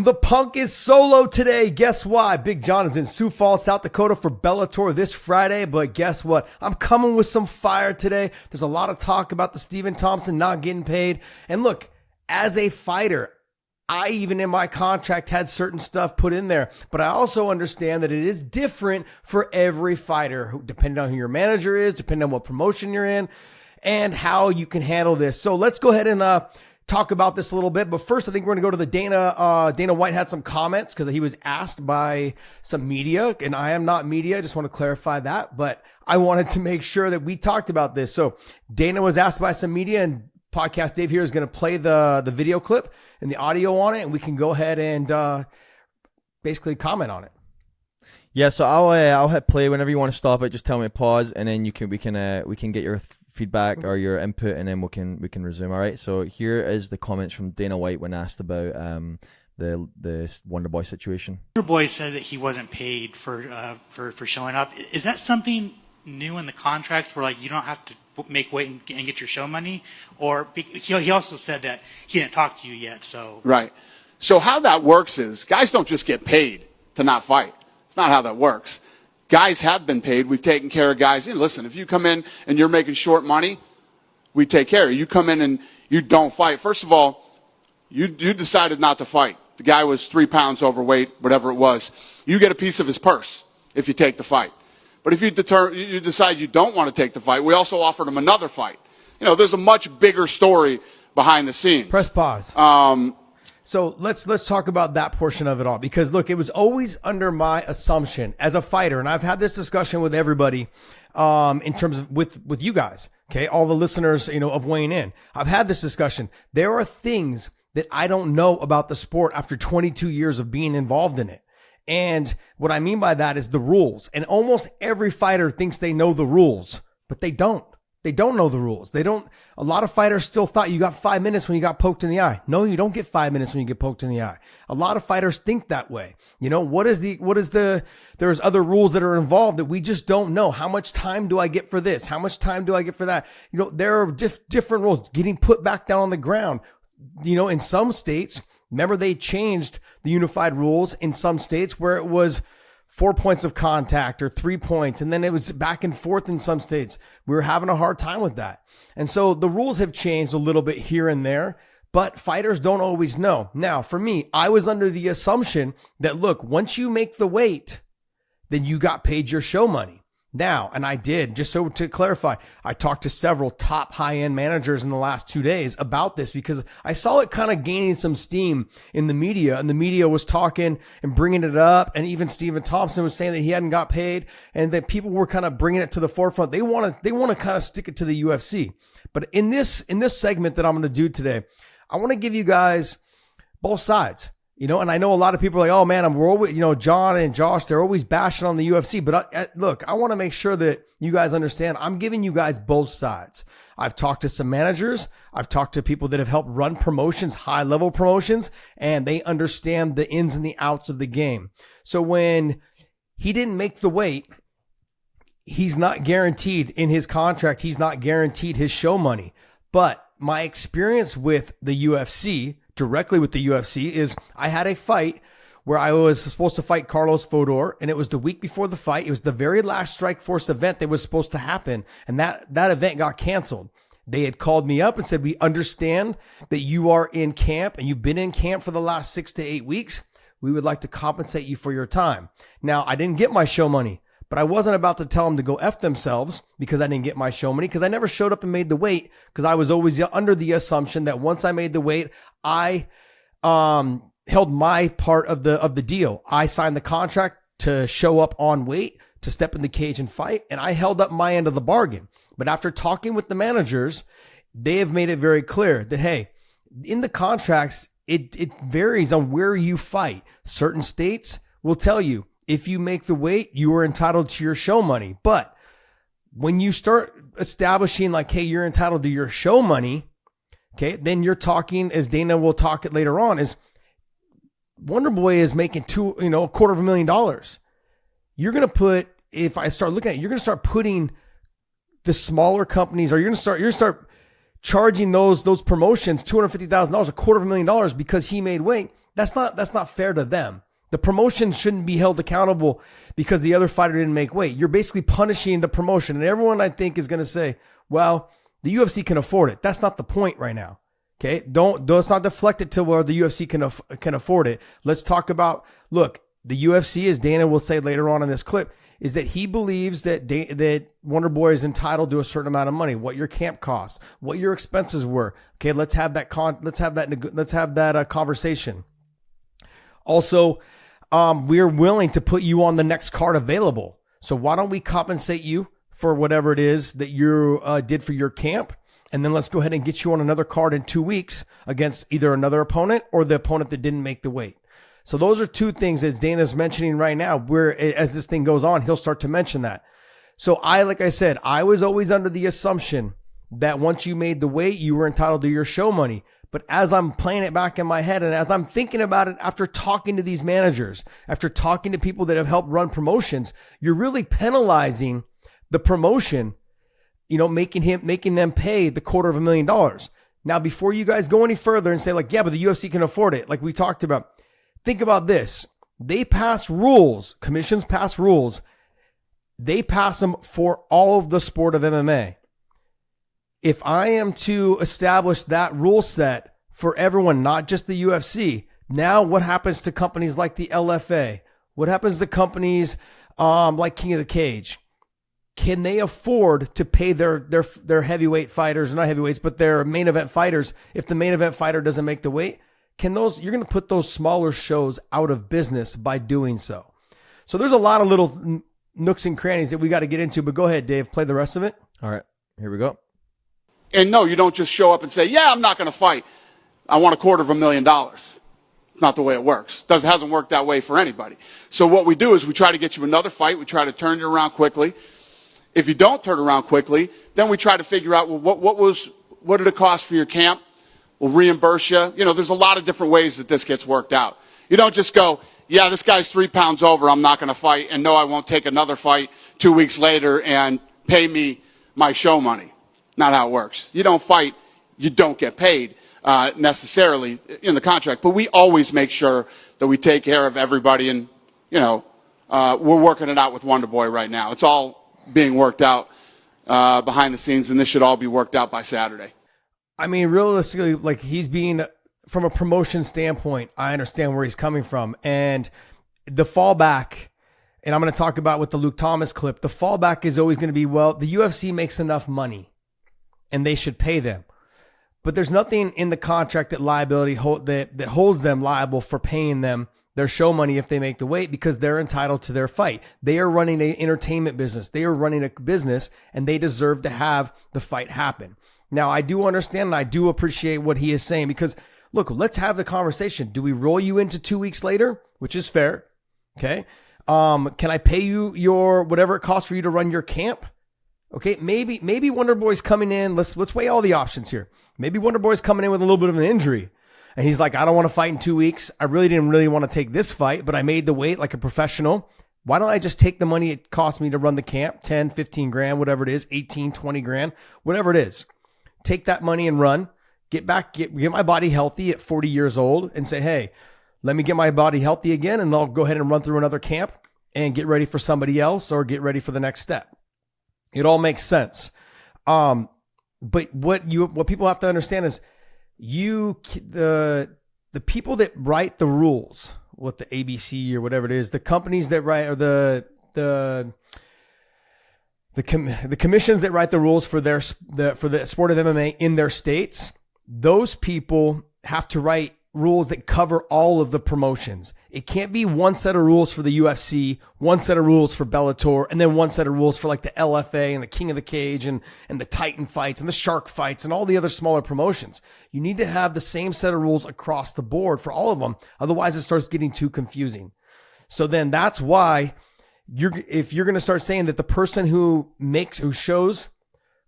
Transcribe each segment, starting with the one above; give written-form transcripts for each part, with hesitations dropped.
The Punk is solo today. Guess why? Big John is in Sioux Falls, South Dakota for Bellator this Friday. But guess what? I'm coming with some fire today. There's a lot of talk about the Stephen Thompson not getting paid. And look, as a fighter, I even in my contract had certain stuff put in there, but I also understand that it is different for every fighter, depending on who your manager is, depending on what promotion you're in, and how you can handle this. So let's go ahead and talk about this a little bit. But first, I think we're going to go to the Dana. Dana White had some comments because he was asked by some media, and I am not media. I just want to clarify that, but I wanted to make sure that we talked about this. So Dana was asked by some media, and Podcast Dave here is going to play the video clip and the audio on it, and we can go ahead and basically comment on it. Yeah, so I'll hit play whenever you want to stop it. Just tell me to pause, and then we can get your feedback or your input, and then we can resume. All right. So here is the comments from Dana White when asked about the Wonderboy situation. Wonderboy said that he wasn't paid for showing up. Is that something new in the contracts where like you don't have to make weight and get your show money? Or he also said that he didn't talk to you yet. So right. So how that works is guys don't just get paid to not fight. It's not how that works. Guys have been paid. We've taken care of guys. Hey, listen, if you come in and you're making short money, we take care of you. You come in and you don't fight. First of all, you decided not to fight. The guy was 3 pounds overweight, whatever it was. You get a piece of his purse if you take the fight. But if you decide you don't want to take the fight, we also offered him another fight. You know, there's a much bigger story behind the scenes. Press pause. So let's talk about that portion of it all, because look, it was always under my assumption as a fighter, and I've had this discussion with everybody, in terms of with you guys, okay, all the listeners, of weighing in. I've had this discussion. There are things that I don't know about the sport after 22 years of being involved in it. And what I mean by that is the rules. And almost every fighter thinks they know the rules, but they don't. They don't know the rules. A lot of fighters still thought you got 5 minutes when you got poked in the eye. No, you don't get 5 minutes when you get poked in the eye. A lot of fighters think that way. There's other rules that are involved that we just don't know. How much time do I get for this? How much time do I get for that? There are different rules. Getting put back down on the ground. In some states, remember they changed the unified rules in some states where it was 4 points of contact or 3 points. And then it was back and forth in some states. We were having a hard time with that. And so the rules have changed a little bit here and there, but fighters don't always know. Now, for me, I was under the assumption that, look, once you make the weight, then you got paid your show money. Now, and I did, just so to clarify, I talked to several top high-end managers in the last 2 days about this because I saw it kind of gaining some steam in the media, and the media was talking and bringing it up, and even Stephen Thompson was saying that he hadn't got paid, and that people were kind of bringing it to the forefront. They want to kind of stick it to the UFC. But in this segment that I'm going to do today, I want to give you guys both sides. And I know a lot of people are like, oh man, we're always, John and Josh, they're always bashing on the UFC. But look, I want to make sure that you guys understand I'm giving you guys both sides. I've talked to some managers. I've talked to people that have helped run promotions, high level promotions, and they understand the ins and the outs of the game. So when he didn't make the weight, he's not guaranteed in his contract. He's not guaranteed his show money. But my experience with the UFC, directly with the UFC, is I had a fight where I was supposed to fight Carlos Fodor, and it was the week before the fight. It was the very last Strikeforce event that was supposed to happen, and that event got canceled. They had called me up and said, we understand that you are in camp and you've been in camp for the last 6 to 8 weeks. We would like to compensate you for your time. Now, I didn't get my show money, but I wasn't about to tell them to go F themselves because I didn't get my show money, because I never showed up and made the weight, because I was always under the assumption that once I made the weight, I held my part of the deal. I signed the contract to show up on weight, to step in the cage and fight, and I held up my end of the bargain. But after talking with the managers, they have made it very clear that, hey, in the contracts, it varies on where you fight. Certain states will tell you, if you make the weight, you are entitled to your show money. But when you start establishing like, hey, you're entitled to your show money, okay, then you're talking, as Dana will talk it later on, is Wonderboy is making $250,000. You're going to put, if I start looking at it, you're going to start putting the smaller companies, or you're going to start charging those promotions $250,000, $250,000 because he made weight. That's not fair to them. The promotion shouldn't be held accountable because the other fighter didn't make weight. You're basically punishing the promotion. And everyone, I think, is going to say, well, the UFC can afford it. That's not the point right now. Okay. Let's not deflect it to where the UFC can afford it. Let's talk about, look, the UFC, as Dana will say later on in this clip, is that he believes that Wonderboy is entitled to a certain amount of money, what your camp costs, what your expenses were. Okay. Let's have that conversation. Also, we're willing to put you on the next card available. So why don't we compensate you for whatever it is that you did for your camp? And then let's go ahead and get you on another card in 2 weeks against either another opponent or the opponent that didn't make the weight. So those are two things that Dana's mentioning right now, where as this thing goes on, he'll start to mention that. So like I said, I was always under the assumption that once you made the weight, you were entitled to your show money. But as I'm playing it back in my head and as I'm thinking about it after talking to these managers, after talking to people that have helped run promotions, you're really penalizing the promotion, making them pay the $250,000. Now, before you guys go any further and say like, yeah, but the UFC can afford it, like we talked about, think about this. They pass rules, commissions pass rules. They pass them for all of the sport of MMA. If I am to establish that rule set for everyone, not just the UFC, now what happens to companies like the LFA? What happens to companies like King of the Cage? Can they afford to pay their heavyweight fighters, not heavyweights, but their main event fighters if the main event fighter doesn't make the weight? You're going to put those smaller shows out of business by doing so. So there's a lot of little nooks and crannies that we got to get into, but go ahead, Dave, play the rest of it. All right, here we go. And no, you don't just show up and say, yeah, I'm not going to fight. I want $250,000. Not the way it works. It hasn't worked that way for anybody. So what we do is we try to get you another fight. We try to turn you around quickly. If you don't turn around quickly, then we try to figure out, well, what did it cost for your camp? We'll reimburse you. There's a lot of different ways that this gets worked out. You don't just go, yeah, this guy's 3 pounds over, I'm not going to fight, and no, I won't take another fight 2 weeks later and pay me my show money. Not how it works. You don't fight, you don't get paid necessarily in the contract, but we always make sure that we take care of everybody, and we're working it out with Wonderboy right now. It's all being worked out behind the scenes, and this should all be worked out by Saturday. I mean, realistically, like he's being, from a promotion standpoint, I understand where he's coming from. And the fallback, and I'm going to talk about with the Luke Thomas clip, the fallback is always going to be, well, the UFC makes enough money and they should pay them. But there's nothing in the contract that holds them liable for paying them their show money if they make the weight, because they're entitled to their fight. They are running an entertainment business. They are running a business and they deserve to have the fight happen. Now, I do understand and I do appreciate what he is saying, because look, let's have the conversation. Do we roll you into 2 weeks later, which is fair? Okay. Can I pay you your whatever it costs for you to run your camp? Okay. Maybe Wonderboy's coming in. Let's weigh all the options here. Maybe Wonderboy's coming in with a little bit of an injury. And he's like, I don't want to fight in 2 weeks. I didn't really want to take this fight, but I made the weight like a professional. Why don't I just take the money it cost me to run the camp, 10, 15 grand, whatever it is, 18, 20 grand, whatever it is. Take that money and run, get my body healthy at 40 years old and say, hey, let me get my body healthy again. And I'll go ahead and run through another camp and get ready for somebody else or get ready for the next step. It all makes sense. But what people have to understand is the people that write the rules, what the ABC or whatever it is, the companies that write, or the commissions that write the rules for the sport of MMA in their states, those people have to write rules that cover all of the promotions. It can't be one set of rules for the UFC, one set of rules for Bellator, and then one set of rules for like the LFA and the King of the Cage and the Titan fights and the Shark fights and all the other smaller promotions. You need to have the same set of rules across the board for all of them. Otherwise, it starts getting too confusing. So then that's why if you're going to start saying that the person who shows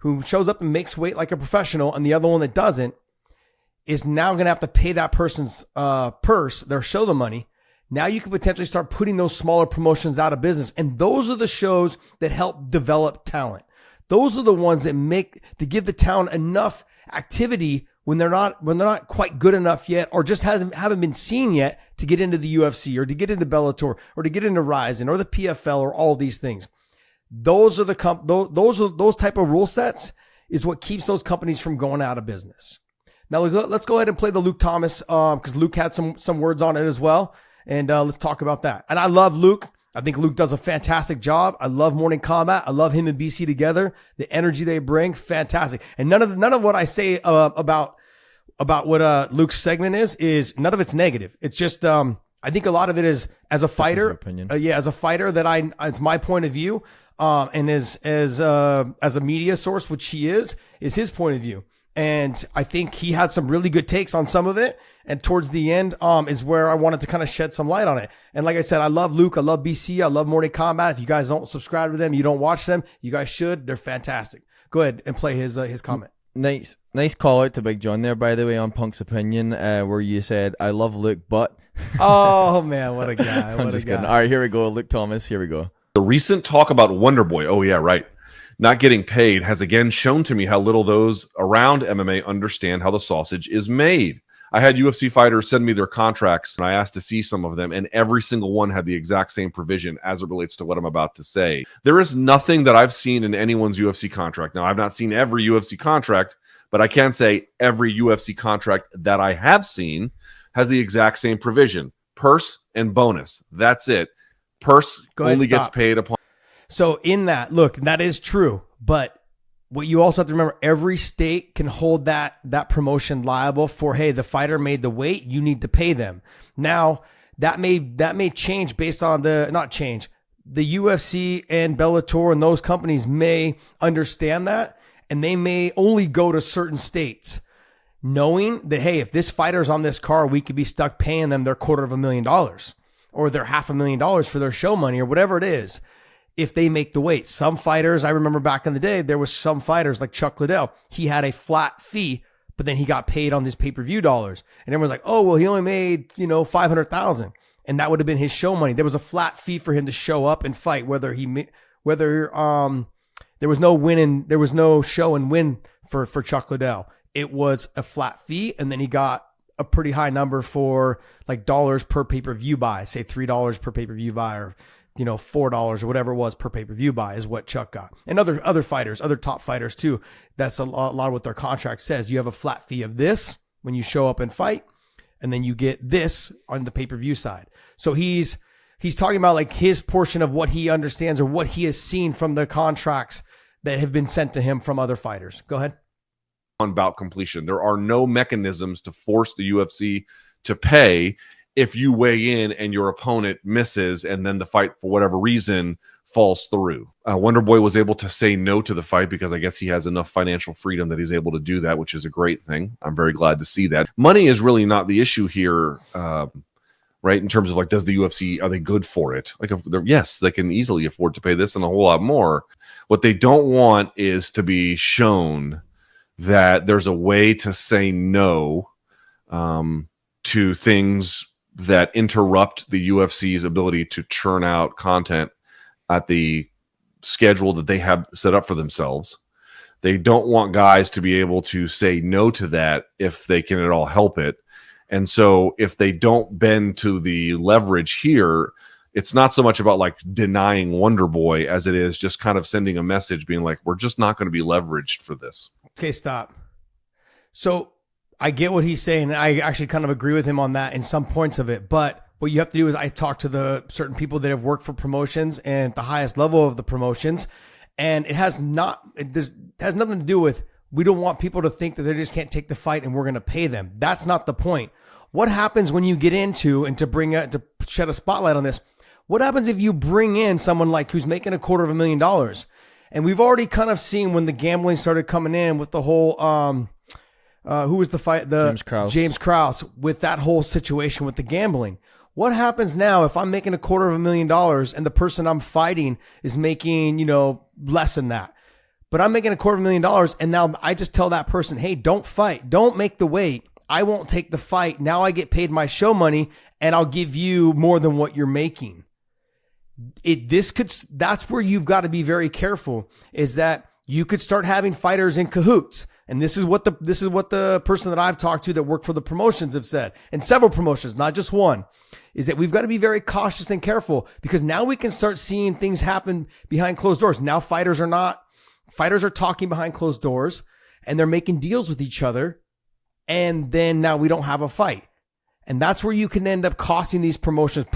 up and makes weight like a professional and the other one that doesn't is now going to have to pay that person's purse, their show the money. Now you can potentially start putting those smaller promotions out of business. And those are the shows that help develop talent. Those are the ones that give the town enough activity when they're not quite good enough yet, or just haven't been seen yet to get into the UFC or to get into Bellator or to get into Ryzen or the PFL or all these things. Those are those type of rule sets is what keeps those companies from going out of business. Now let's go ahead and play the Luke Thomas, because Luke had some words on it as well, and let's talk about that. And I love Luke. I think Luke does a fantastic job. I love Morning Combat. I love him and BC together. The energy they bring, fantastic. And none of what I say about what Luke's segment is none of it's negative. It's just I think a lot of it is as a fighter, as a fighter that it's my point of view, and as a media source, which he is his point of view. And I think he had some really good takes on some of it. And towards the end, is where I wanted to kind of shed some light on it. And like I said, I love Luke. I love BC. I love Morning Combat. If you guys don't subscribe to them, you don't watch them, you guys should. They're fantastic. Go ahead and play his comment. Nice call out to Big John there, by the way, on Punk's opinion, where you said, I love Luke, but. Oh, man, what a guy. I'm just kidding. All right, here we go. Luke Thomas, here we go. The recent talk about Wonderboy, oh yeah, right, not getting paid has again shown to me how little those around MMA understand how the sausage is made. I had UFC fighters send me their contracts, and I asked to see some of them, and every single one had the exact same provision as it relates to what I'm about to say. There is nothing that I've seen in anyone's UFC contract. Now, I've not seen every UFC contract, but I can say every UFC contract that I have seen has the exact same provision. Purse and bonus. That's it. Purse only gets paid upon. So in that, look, that is true. But what you also have to remember, every state can hold that promotion liable for, hey, the fighter made the weight, you need to pay them. Now, that may change based on not change. The UFC and Bellator and those companies may understand that, and they may only go to certain states, knowing that, hey, if this fighter's on this card, we could be stuck paying them their $250,000 or their $500,000 for their show money or whatever it is. If they make the weight. Some fighters, I remember back in the day, there was some fighters like Chuck Liddell. He had a flat fee, but then he got paid on these pay-per-view dollars. And everyone's like, oh, well, he only made, $500,000. And that would have been his show money. There was a flat fee for him to show up and fight, whether there was no win and there was no show and win for Chuck Liddell. It was a flat fee, and then he got a pretty high number for like dollars per pay-per-view buy, say $3 per pay-per-view buy, or $4 or whatever it was per pay-per-view buy is what Chuck got. And other fighters, other top fighters too. That's a lot of what their contract says. You have a flat fee of this when you show up and fight, and then you get this on the pay-per-view side. So he's talking about like his portion of what he understands or what he has seen from the contracts that have been sent to him from other fighters. Go ahead. On bout completion. There are no mechanisms to force the UFC to pay if you weigh in and your opponent misses and then the fight, for whatever reason, falls through. Wonderboy was able to say no to the fight because I guess he has enough financial freedom that he's able to do that, which is a great thing. I'm very glad to see that. Money is really not the issue here, right? In terms of like, does the UFC, are they good for it? Like, yes, they can easily afford to pay this and a whole lot more. What they don't want is to be shown that there's a way to say no to things that interrupt the UFC's ability to churn out content at the schedule that they have set up for themselves. They don't want guys to be able to say no to that if they can at all help it. And so if they don't bend to the leverage here, it's not so much about like denying Wonderboy as it is just kind of sending a message being like, we're just not going to be leveraged for this. Okay, stop. So I get what he's saying. I actually kind of agree with him on that in some points of it. But what you have to do is I talk to the certain people that have worked for promotions and the highest level of the promotions. And it has nothing to do with, we don't want people to think that they just can't take the fight and we're going to pay them. That's not the point. What happens when you get into, and to shed a spotlight on this, what happens if you bring in someone like who's making $250,000? And we've already kind of seen when the gambling started coming in with the whole, who was the fight? James Krause with that whole situation with the gambling. What happens now if I'm making $250,000 and the person I'm fighting is making, less than that? But I'm making $250,000 and now I just tell that person, hey, don't fight. Don't make the weight. I won't take the fight. Now I get paid my show money and I'll give you more than what you're making. That's where you've got to be very careful, is that You could start having fighters in cahoots. And this is what the person that I've talked to that worked for the promotions have said, and several promotions, not just one, is that we've got to be very cautious and careful, because now we can start seeing things happen behind closed doors. Now fighters are talking behind closed doors and they're making deals with each other. And then now we don't have a fight. And that's where you can end up costing these promotions,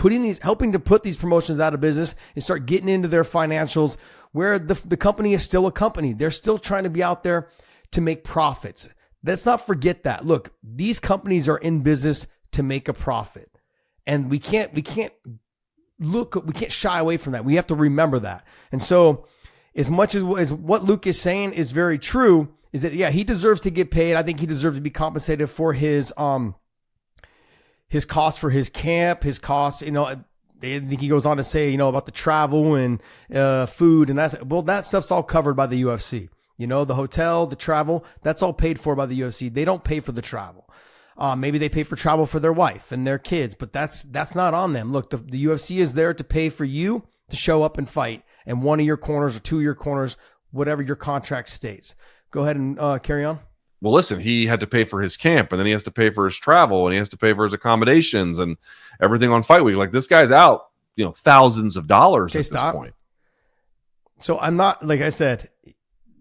helping to put these promotions out of business and start getting into their financials, where the company is still a company. They're still trying to be out there to make profits. Let's not forget that. Look, these companies are in business to make a profit. And we can't shy away from that. We have to remember that. And so as much as what Luke is saying is very true, is that, yeah, he deserves to get paid. I think he deserves to be compensated for his costs for his camp, his costs, I think he goes on to say, about the travel and food, and that stuff's all covered by the UFC. The hotel, the travel, that's all paid for by the UFC. They don't pay for the travel. Maybe they pay for travel for their wife and their kids, but that's not on them. Look, the UFC is there to pay for you to show up and fight in one of your corners or two of your corners, whatever your contract states. Go ahead and carry on. Well, listen, he had to pay for his camp, and then he has to pay for his travel, and he has to pay for his accommodations and everything on fight week. Like, this guy's out, thousands of dollars at this point. So I'm not, like I said,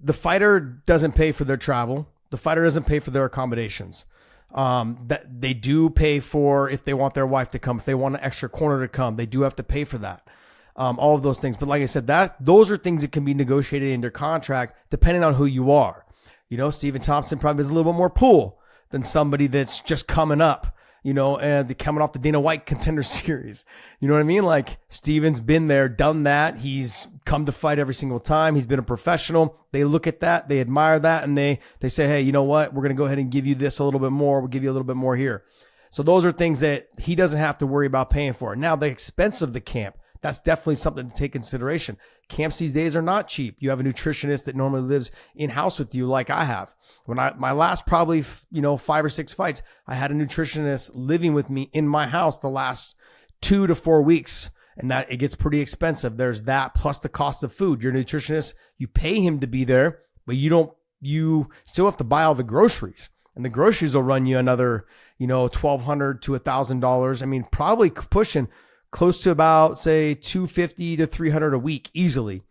the fighter doesn't pay for their travel. The fighter doesn't pay for their accommodations. That they do pay for if they want their wife to come, if they want an extra corner to come, they do have to pay for that. All of those things. But like I said, those are things that can be negotiated in their contract depending on who you are. Stephen Thompson probably has a little bit more pull than somebody that's just coming up, and coming off the Dana White Contender Series. You know what I mean? Like, Stephen's been there, done that. He's come to fight every single time. He's been a professional. They look at that, they admire that, and they say, hey, you know what? We're going to go ahead and give you this a little bit more. We'll give you a little bit more here. So those are things that he doesn't have to worry about paying for. Now, the expense of the camp, that's definitely something to take consideration. Camps these days are not cheap. You have a nutritionist that normally lives in-house with you, like I have. My last probably, 5 or 6 fights, I had a nutritionist living with me in my house the last 2 to 4 weeks. And that it gets pretty expensive. There's that plus the cost of food. Your nutritionist, you pay him to be there, but you still have to buy all the groceries. And the groceries will run you another, $1,200 to $1,000. I mean, probably pushing close to about, say, $250 to $300 a week easily,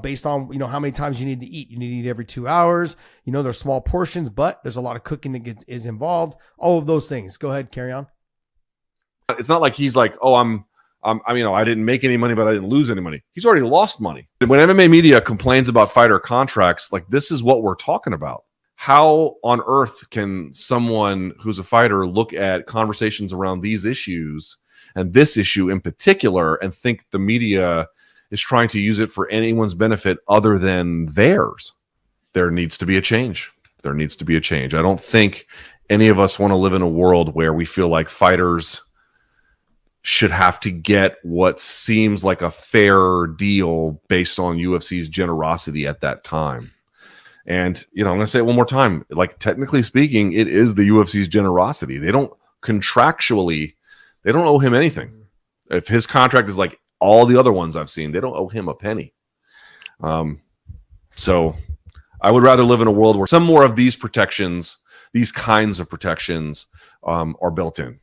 based on, how many times you need to eat. You need to eat every 2 hours. There's small portions, but there's a lot of cooking that is involved. All of those things. Go ahead, carry on. It's not like he's like, oh, I didn't make any money, but I didn't lose any money. He's already lost money. When MMA media complains about fighter contracts, like, this is what we're talking about. How on earth can someone who's a fighter look at conversations around these issues and this issue in particular and think the media is trying to use it for anyone's benefit other than theirs? There needs to be a change. There needs to be a change. I don't think any of us want to live in a world where we feel like fighters should have to get what seems like a fair deal based on UFC's generosity at that time. And, I'm going to say it one more time. Like, technically speaking, it is the UFC's generosity. They don't owe him anything. If his contract is like all the other ones I've seen, they don't owe him a penny. So I would rather live in a world where some more of these protections, these kinds of protections, are built in.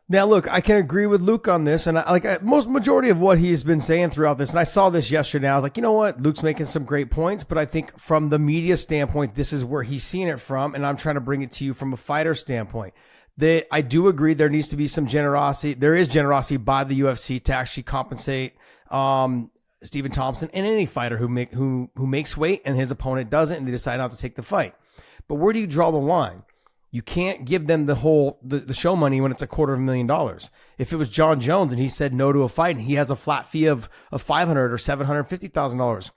Now, look, I can agree with Luke on this, and most majority of what he's been saying throughout this, and I saw this yesterday, I was like, you know what? Luke's making some great points, but I think from the media standpoint, this is where he's seeing it from, and I'm trying to bring it to you from a fighter standpoint. I do agree there needs to be some generosity. There is generosity by the UFC to actually compensate Stephen Thompson and any fighter who makes weight and his opponent doesn't, and they decide not to take the fight. But where do you draw the line? You can't give them the show money when it's $250,000. If it was John Jones and he said no to a fight and he has a flat fee of $500,000 or $750,000,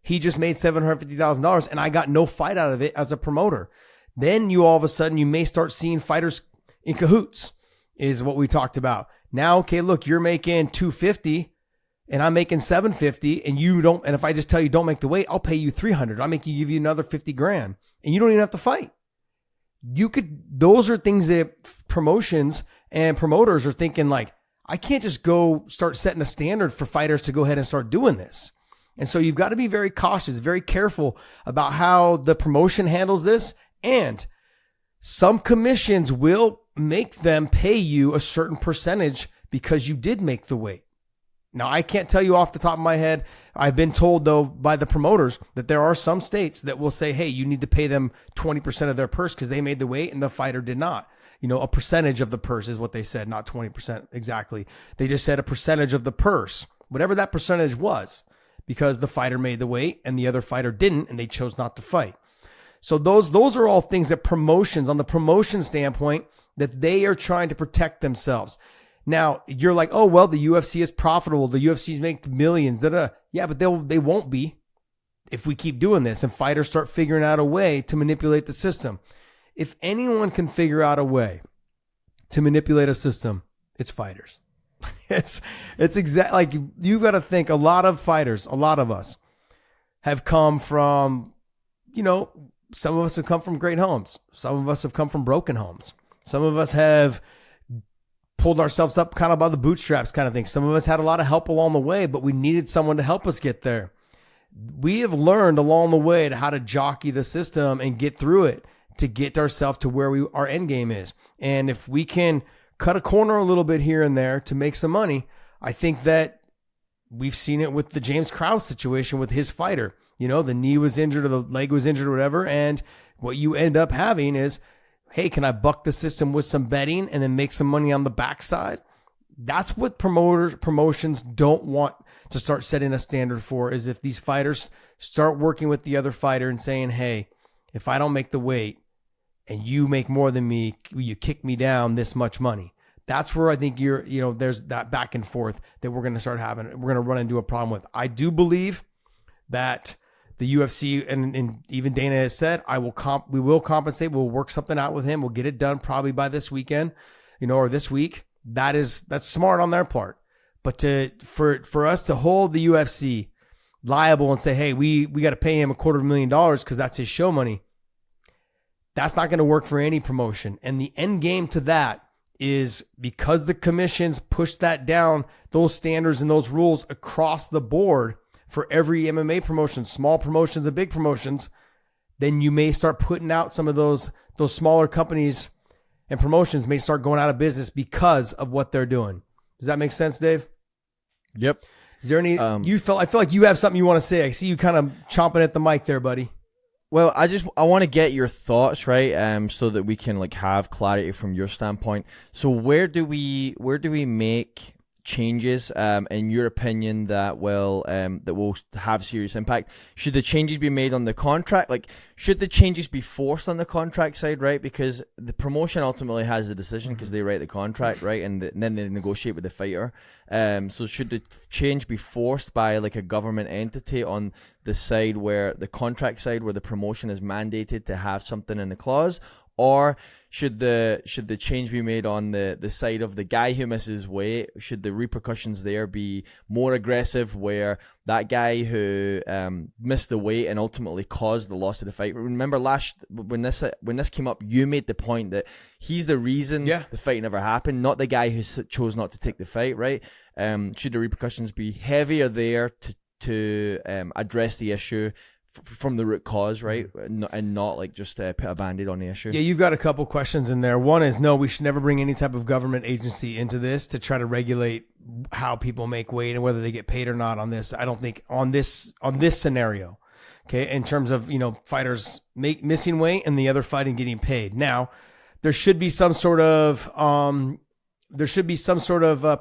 he just made $750,000 and I got no fight out of it as a promoter. Then all of a sudden you may start seeing fighters in cahoots, is what we talked about. Now, okay, look, you're making $250 and I'm making $750, and you don't. And if I just tell you don't make the weight, I'll pay you $300. I'll give you another $50,000, and you don't even have to fight. Those are things that promotions and promoters are thinking, like, I can't just go start setting a standard for fighters to go ahead and start doing this. And so you've got to be very cautious, very careful about how the promotion handles this. And some commissions will make them pay you a certain percentage because you did make the weight. Now, I can't tell you off the top of my head. I've been told, though, by the promoters that there are some states that will say, hey, you need to pay them 20% of their purse because they made the weight and the fighter did not. A percentage of the purse is what they said, not 20% exactly. They just said a percentage of the purse, whatever that percentage was, because the fighter made the weight and the other fighter didn't, and they chose not to fight. So those are all things that promotions, on the promotion standpoint, that they are trying to protect themselves. Now, you're like, oh, well, the UFC is profitable. The UFC's make millions. Yeah, but they won't be if we keep doing this and fighters start figuring out a way to manipulate the system. If anyone can figure out a way to manipulate a system, it's fighters. It's exactly like you've got to think a lot of fighters, a lot of us have come from, some of us have come from great homes. Some of us have come from broken homes. Some of us have pulled ourselves up kind of by the bootstraps kind of thing. Some of us had a lot of help along the way, but we needed someone to help us get there. We have learned along the way how to jockey the system and get through it to get ourselves to where our end game is. And if we can cut a corner a little bit here and there to make some money, I think that we've seen it with the James Krause situation with his fighter. The knee was injured or the leg was injured or whatever. And what you end up having is, hey, can I buck the system with some betting and then make some money on the backside? That's what promotions don't want to start setting a standard for, is if these fighters start working with the other fighter and saying, hey, if I don't make the weight and you make more than me, you kick me down this much money. That's where I think there's that back and forth that we're going to start having. We're going to run into a problem with. I do believe that the UFC and even Dana has said, we will compensate. We'll work something out with him. We'll get it done probably by this weekend, or this week. That's smart on their part. But for us to hold the UFC liable and say, hey, we got to pay him $250,000 because that's his show money. That's not going to work for any promotion. And the end game to that is, because the commissions push that down, those standards and those rules across the board for every MMA promotion, small promotions and big promotions, then you may start putting out some of those smaller companies and promotions may start going out of business because of what they're doing. Does that make sense, Dave? Yep. Is there any, I feel like you have something you want to say. I see you kind of chomping at the mic there, buddy. Well, I want to get your thoughts, right? So that we can have clarity from your standpoint. So where do we make changes, in your opinion, that will have serious impact? Should the changes be made on the contract? Should the changes be forced on the contract side, right? Because the promotion ultimately has the decision because they write the contract, right? And then they negotiate with the fighter. So should the change be forced by a government entity on the side where the contract side where the promotion is mandated to have something in the clause? Or should the change be made on the side of the guy who misses weight? Should the repercussions there be more aggressive, where that guy who missed the weight and ultimately caused the loss of the fight? Remember when this came up, you made the point that he's the reason the fight never happened, not the guy who chose not to take the fight, right? Should the repercussions be heavier there to address the issue from the root cause, right? And not just put a band-aid on the issue. Yeah, you've got a couple questions in there. One is, no, we should never bring any type of government agency into this to try to regulate how people make weight and whether they get paid or not on this. I don't think on this scenario, okay, in terms of, fighters missing weight and the other fighting getting paid. Now, there should be some sort of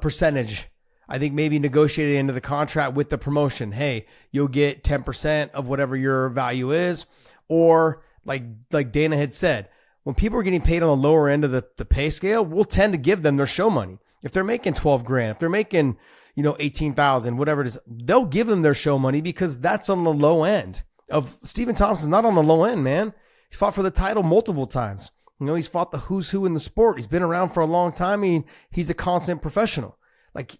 percentage, I think, maybe negotiated into the contract with the promotion. Hey, you'll get 10% of whatever your value is. Or like Dana had said, when people are getting paid on the lower end of the pay scale, we'll tend to give them their show money. If they're making $12,000, if they're making, 18,000, whatever it is, they'll give them their show money because that's on the low end. Of Stephen Thompson's not on the low end, man. He's fought for the title multiple times. He's fought the who's who in the sport. He's been around for a long time. He's a constant professional.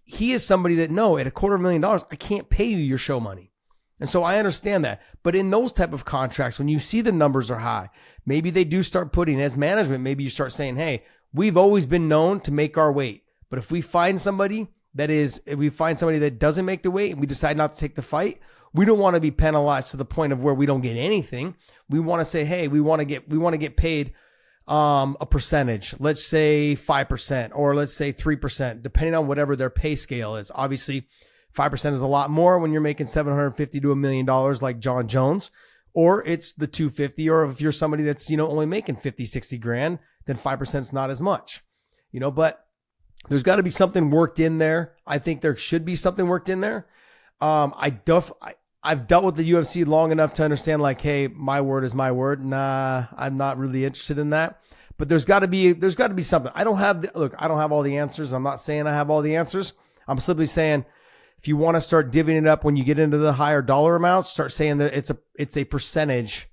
He is somebody that, no, at $250,000, I can't pay you your show money. And so I understand that. But in those type of contracts, when you see the numbers are high, maybe they do start putting, as management, maybe you start saying, hey, we've always been known to make our weight. But if we find somebody that doesn't make the weight and we decide not to take the fight, We don't want to be penalized to the point of where we don't get anything. We want to say, hey, we want to get paid a percentage, let's say 5% or let's say 3%, depending on whatever their pay scale is. Obviously, 5% is a lot more when you're making $750 to $1 million like John Jones, or it's the 250, or if you're somebody that's, only making 50, 60 grand, then 5% is not as much, but there's got to be something worked in there. I think there should be something worked in there. I've dealt with the UFC long enough to understand, like, hey, my word is my word. Nah, I'm not really interested in that. But there's got to be something. I don't have all the answers. I'm not saying I have all the answers. I'm simply saying, if you want to start divvying it up when you get into the higher dollar amounts, start saying that it's a percentage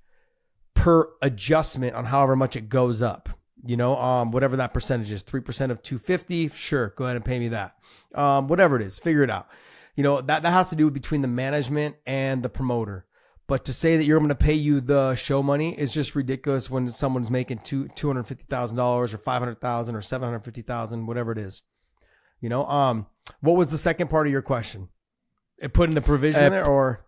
per adjustment on however much it goes up. Whatever that percentage is, 3% of 250, sure, go ahead and pay me that. Whatever it is, figure it out. That has to do between the management and the promoter. But to say that you're going to pay you the show money is just ridiculous when someone's making $250,000 or $500,000 or $750,000, whatever it is. What was the second part of your question? Putting the provision there, or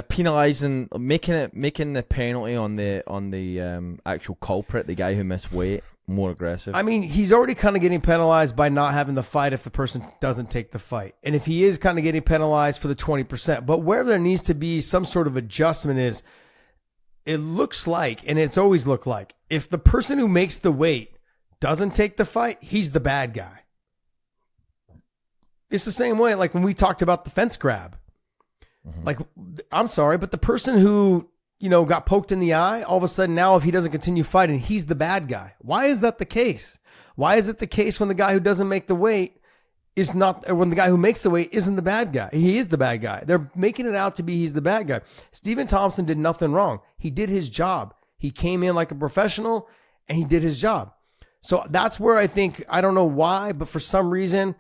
penalizing, making the penalty on the actual culprit, the guy who missed weight, more aggressive. I mean, he's already kind of getting penalized by not having the fight if the person doesn't take the fight. And if he is kind of getting penalized for the 20%, but where there needs to be some sort of adjustment is, it looks like, and it's always looked like, if the person who makes the weight doesn't take the fight, he's the bad guy. It's the same way, like when we talked about the fence grab. Like, I'm sorry, but the person who, got poked in the eye, all of a sudden now, if he doesn't continue fighting, he's the bad guy. Why is that the case? Why is it the case when the guy who doesn't make the weight is not, or when the guy who makes the weight isn't the bad guy? He is the bad guy. They're making it out to be he's the bad guy. Stephen Thompson did nothing wrong. He did his job. He came in like a professional and he did his job. So that's where I think, I don't know why, but for some reason,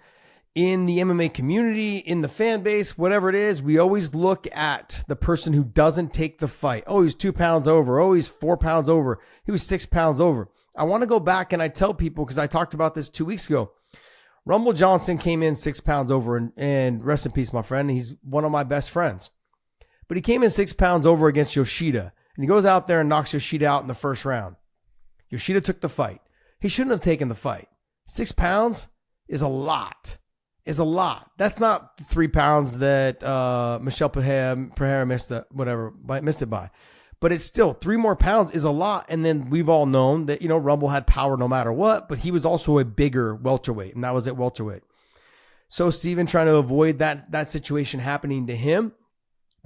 in the MMA community, in the fan base, whatever it is, we always look at the person who doesn't take the fight. Oh, he's 2 pounds over. Oh, he's 4 pounds over. He was 6 pounds over. I want to go back and I tell people, because I talked about this 2 weeks ago, Rumble Johnson came in 6 pounds over, and rest in peace, my friend. He's one of my best friends. But he came in 6 pounds over against Yoshida, and he goes out there and knocks Yoshida out in the first round. Yoshida took the fight. He shouldn't have taken the fight. 6 pounds is a lot. That's not the 3 pounds that Michel Pereira missed it by. But it's still 3 more pounds is a lot. And then we've all known that, Rumble had power no matter what, but he was also a bigger welterweight, and that was at welterweight. So Stephen trying to avoid that situation happening to him,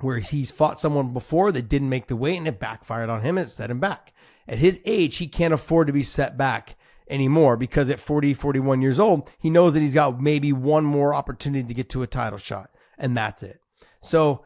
where he's fought someone before that didn't make the weight and it backfired on him and it set him back. At his age, he can't afford to be set back anymore, because at 40, 41 years old, he knows that he's got maybe one more opportunity to get to a title shot, and that's it. So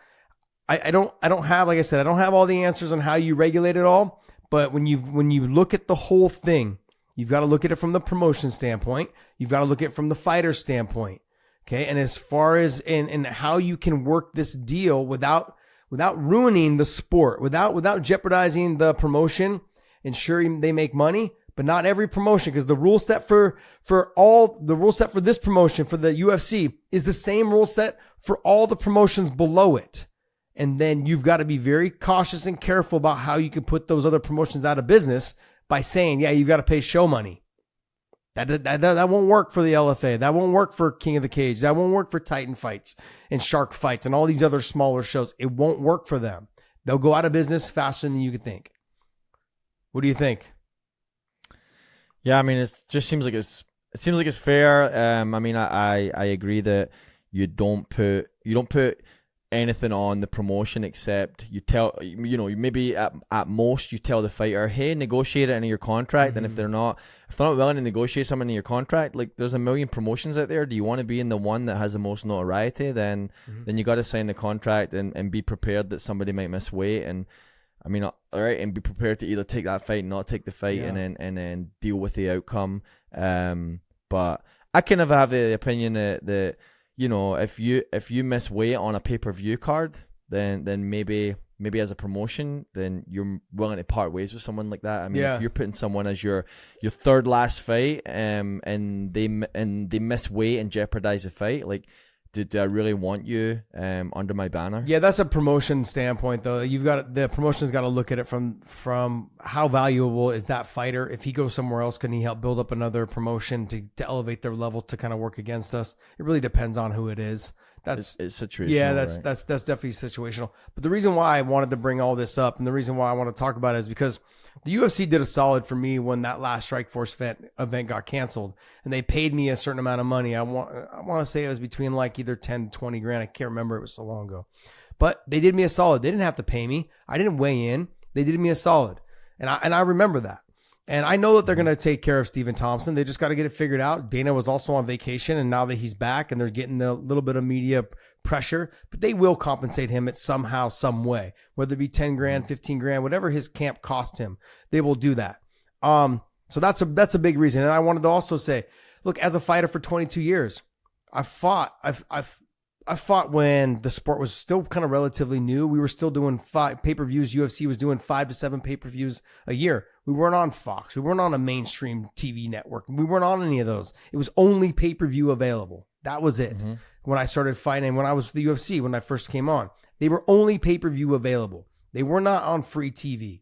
I don't have, like I said, I don't have all the answers on how you regulate it all, but when you look at the whole thing, you've got to look at it from the promotion standpoint. You've got to look at it from the fighter standpoint. Okay. And as far as in how you can work this deal without ruining the sport, without jeopardizing the promotion, ensuring they make money. But not every promotion, because the rule set for this promotion, for the UFC, is the same rule set for all the promotions below it. And then you've got to be very cautious and careful about how you can put those other promotions out of business by saying, yeah, you've got to pay show money. That won't work for the LFA. That won't work for King of the Cage. That won't work for Titan Fights and Shark Fights and all these other smaller shows. It won't work for them. They'll go out of business faster than you could think. What do you think? Yeah, I mean, it just seems like it's fair. I mean, I agree that you don't put anything on the promotion except you tell, maybe at most you tell the fighter, hey, negotiate it into your contract. Mm-hmm. And if they're not willing to negotiate something in your contract, like there's a million promotions out there. Do you want to be in the one that has the most notoriety? Then you got to sign the contract and be prepared that somebody might miss weight. And I mean, all right, and be prepared to either take that fight, not take the fight, and then deal with the outcome. But I kind of have the opinion that if you miss weight on a pay-per-view card, then maybe as a promotion, then you're willing to part ways with someone like that. I mean, if you're putting someone as your third last fight, and they miss weight and jeopardize the fight, like do I really want you under my banner? Yeah, that's a promotion standpoint, though. The promotion's got to look at it from how valuable is that fighter. If he goes somewhere else, can he help build up another promotion to elevate their level to kind of work against us? It really depends on who it is. It's situational. Yeah, that's right? that's definitely situational. But the reason why I wanted to bring all this up and the reason why I want to talk about it is because the UFC did a solid for me when that last Strikeforce event got canceled, and they paid me a certain amount of money. I want to say it was between like either 10 to 20 grand. I can't remember. It was so long ago. But they did me a solid. They didn't have to pay me. I didn't weigh in. They did me a solid. And I remember that. And I know that they're going to take care of Stephen Thompson. They just got to get it figured out. Dana was also on vacation, and now that he's back and they're getting a little bit of media pressure, but they will compensate him at somehow, some way, whether it be 10 grand, 15 grand, whatever his camp cost him, they will do that. So that's a big reason. And I wanted to also say, look, as a fighter for 22 years, I fought when the sport was still kind of relatively new. We were still doing 5 pay-per-views. UFC was doing 5 to 7 pay-per-views a year. We weren't on Fox. We weren't on a mainstream TV network. We weren't on any of those. It was only pay-per-view available. That was it. Mm-hmm. When I started fighting, when I was with the UFC, when I first came on, they were only pay-per-view available. They were not on free TV.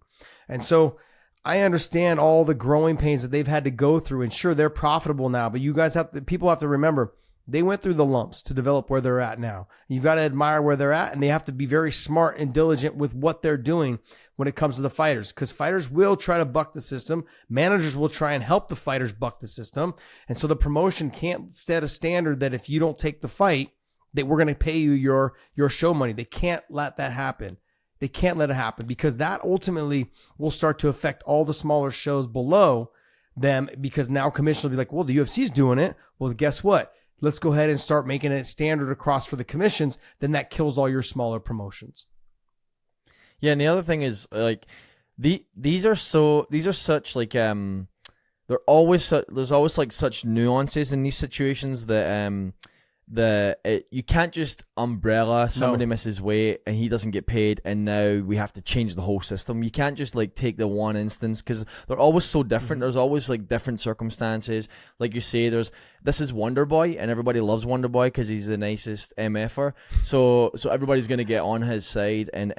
And so I understand all the growing pains that they've had to go through. And sure, they're profitable now, but people have to remember, they went through the lumps to develop where they're at now. You've got to admire where they're at, and they have to be very smart and diligent with what they're doing when it comes to the fighters, because fighters will try to buck the system. Managers will try and help the fighters buck the system. And so the promotion can't set a standard that if you don't take the fight, that we're going to pay you your show money. They can't let that happen. They can't let it happen, because that ultimately will start to affect all the smaller shows below them, because now commissioners will be like, well, the UFC's doing it. Well, guess what? Let's go ahead and start making it standard across for the commissions. Then that kills all your smaller promotions. Yeah, and the other thing is like these are such like there's always like such nuances in these situations that you can't just umbrella somebody misses weight and he doesn't get paid and now we have to change the whole system. You can't just like take the one instance, because they're always so different. There's always like different circumstances. Like you say, this is Wonderboy and everybody loves Wonderboy because he's the nicest MFer. So everybody's gonna get on his side and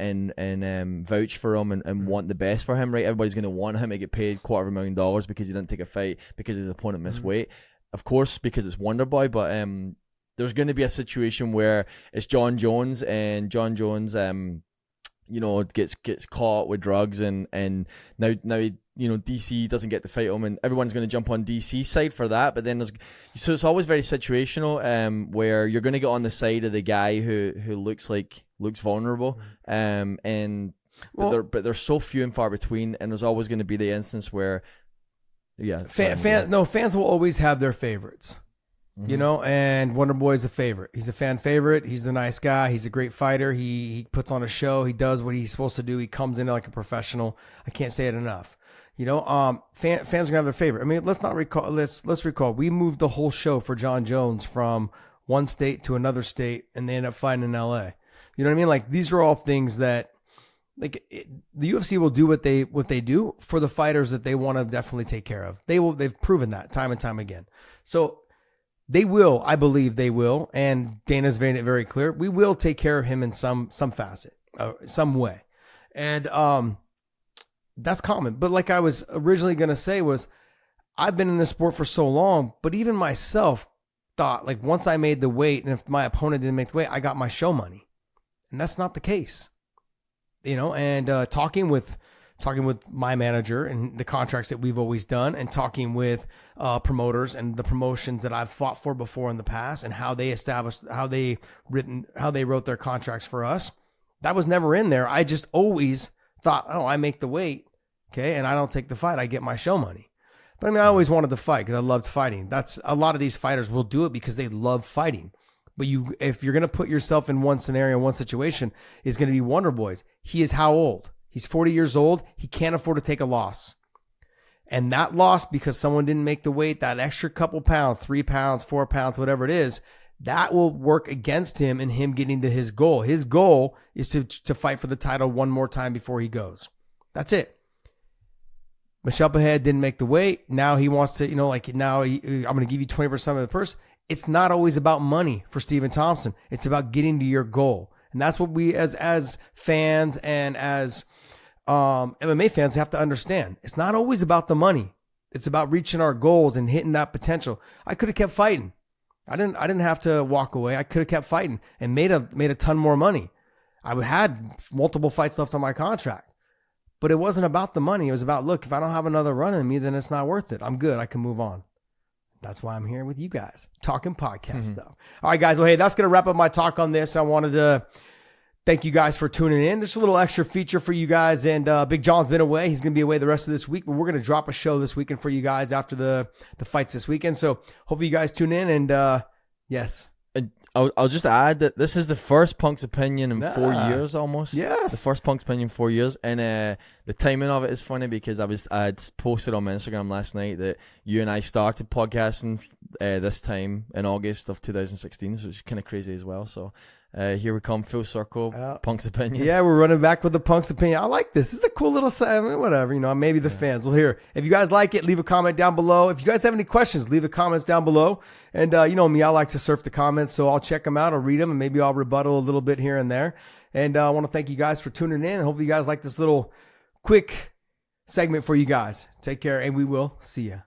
vouch for him and want the best for him, right? Everybody's gonna want him to get paid $250,000 because he didn't take a fight because his opponent missed weight. Of course, because it's Wonderboy, but there's going to be a situation where it's John Jones, and John Jones, gets caught with drugs, and now DC doesn't get to fight him, and everyone's going to jump on DC's side for that. But then so it's always very situational, where you're going to get on the side of the guy who looks vulnerable, but they're so few and far between, and there's always going to be the instance where, fans will always have their favorites. Mm-hmm. And Wonderboy is a favorite. He's a fan favorite. He's a nice guy. He's a great fighter. He puts on a show. He does what he's supposed to do. He comes in like a professional. I can't say it enough. Fans are gonna have their favorite. I mean, let's recall. We moved the whole show for John Jones from one state to another state, and they end up fighting in LA. You know what I mean? Like, these are all things that, the UFC will do what they do for the fighters that they want to definitely take care of. They've proven that time and time again. So they will, I believe they will, and Dana's made it very clear, we will take care of him in some facet, some way. And that's common. But like I was originally going to say was, I've been in this sport for so long, but even myself thought, like, once I made the weight, and if my opponent didn't make the weight, I got my show money. And that's not the case. And talking with my manager and the contracts that we've always done, and talking with promoters and the promotions that I've fought for before in the past, and how they wrote their contracts for us, that was never in there. I just always thought, I make the weight, okay, and I don't take the fight, I get my show money. But I mean, I always wanted to fight because I loved fighting. That's a lot of these fighters will do it because they love fighting. But if you're going to put yourself in one scenario, one situation, is going to be Wonderboy's. He is how old? He's 40 years old. He can't afford to take a loss. And that loss, because someone didn't make the weight, that extra couple pounds, 3 pounds, 4 pounds, whatever it is, that will work against him and him getting to his goal. His goal is to fight for the title one more time before he goes. That's it. Michel Pereira didn't make the weight. Now he wants to, I'm going to give you 20% of the purse. it's not always about money for Stephen Thompson. It's about getting to your goal. And that's what we as fans and as MMA fans have to understand. It's not always about the money. It's about reaching our goals and hitting that potential. I could have kept fighting. I didn't have to walk away. I could have kept fighting and made a ton more money. I had multiple fights left on my contract. But it wasn't about the money. It was about, look, if I don't have another run in me, then it's not worth it. I'm good. I can move on. That's why I'm here with you guys, talking podcast stuff. All right, guys. Well, hey, that's going to wrap up my talk on this. I wanted to thank you guys for tuning in. Just a little extra feature for you guys. And Big John's been away. He's going to be away the rest of this week. But we're going to drop a show this weekend for you guys after the fights this weekend. So hopefully you guys tune in. And yes. I'll just add that this is the first Punk's Opinion in 4 years almost. Yes. The first Punk's Opinion in 4 years. And the timing of it is funny because I'd posted on my Instagram last night that you and I started podcasting this time in August of 2016, so it's kind of crazy as well. So here we come, full circle, Punk's Opinion. Yeah, we're running back with the Punk's Opinion. I like this. This is a cool little segment, whatever, maybe the fans will hear. If you guys like it, leave a comment down below. If you guys have any questions, leave the comments down below. And you know me, I like to surf the comments, so I'll check them out, I'll read them, and maybe I'll rebuttal a little bit here and there. And I want to thank you guys for tuning in. Hopefully you guys like this little quick segment for you guys. Take care, and we will see ya.